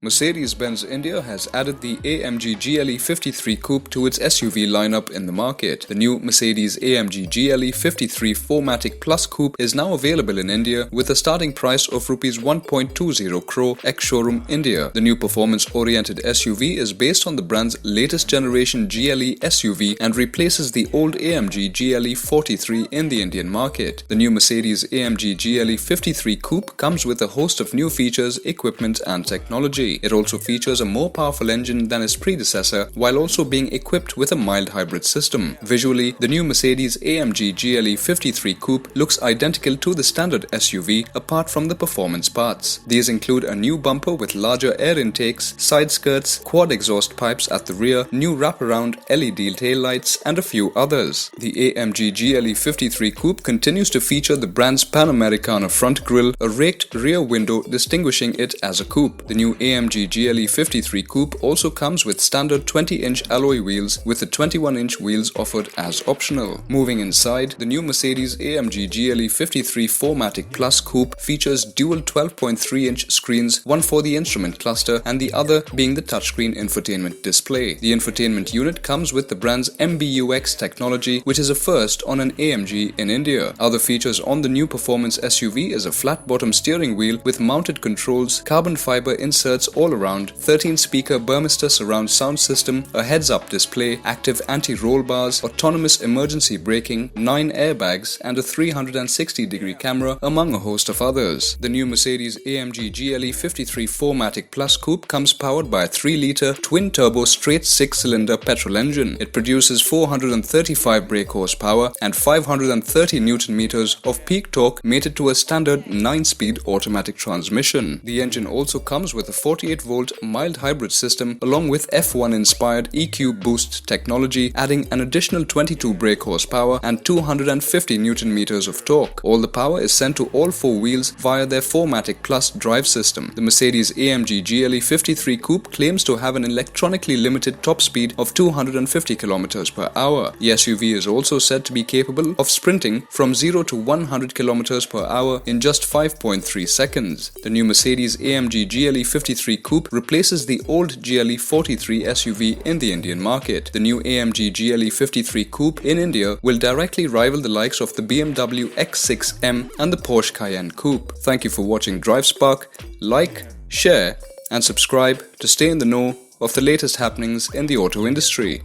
Mercedes-Benz India has added the AMG GLE 53 Coupe to its SUV lineup in the market. The new Mercedes-AMG GLE 53 4MATIC Plus Coupe is now available in India with a starting price of Rs 1.20 crore ex-showroom India. The new performance-oriented SUV is based on the brand's latest generation GLE SUV and replaces the old AMG GLE 43 in the Indian market. The new Mercedes-AMG GLE 53 Coupe comes with a host of new features, equipment and technology. It also features a more powerful engine than its predecessor while also being equipped with a mild hybrid system. Visually, the new Mercedes-AMG GLE 53 Coupe looks identical to the standard SUV apart from the performance parts. These include a new bumper with larger air intakes, side skirts, quad exhaust pipes at the rear, new wraparound LED taillights and a few others. The AMG GLE 53 Coupe continues to feature the brand's Panamericana front grille, a raked rear window distinguishing it as a coupe. The new AMG GLE 53 Coupe also comes with standard 20-inch alloy wheels with the 21-inch wheels offered as optional. Moving inside, the new Mercedes-AMG GLE 53 4MATIC Plus Coupe features dual 12.3-inch screens, one for the instrument cluster and the other being the touchscreen infotainment display. The infotainment unit comes with the brand's MBUX technology, which is a first on an AMG in India. Other features on the new performance SUV is a flat-bottom steering wheel with mounted controls, carbon fiber inserts all around, 13-speaker Burmester surround sound system, a heads-up display, active anti-roll bars, autonomous emergency braking, 9 airbags and a 360-degree camera among a host of others. The new Mercedes-AMG GLE 53 4MATIC Plus Coupe comes powered by a 3-litre twin-turbo straight 6-cylinder petrol engine. It produces 435 brake horsepower and 530 Nm of peak torque mated to a standard 9-speed automatic transmission. The engine also comes with a 48-volt mild hybrid system along with F1-inspired EQ boost technology, adding an additional 22 brake horsepower and 250 Nm of torque. All the power is sent to all four wheels via their 4MATIC Plus drive system. The Mercedes-AMG GLE 53 Coupe claims to have an electronically limited top speed of 250 km per hour. The SUV is also said to be capable of sprinting from 0 to 100 km per hour in just 5.3 seconds. The new Mercedes-AMG GLE 53 Coupe replaces the old GLE 43 SUV in the Indian market. The new AMG GLE 53 Coupe in India will directly rival the likes of the BMW X6M and the Porsche Cayenne Coupe. Thank you for watching DriveSpark. Like, share and subscribe to stay in the know of the latest happenings in the auto industry.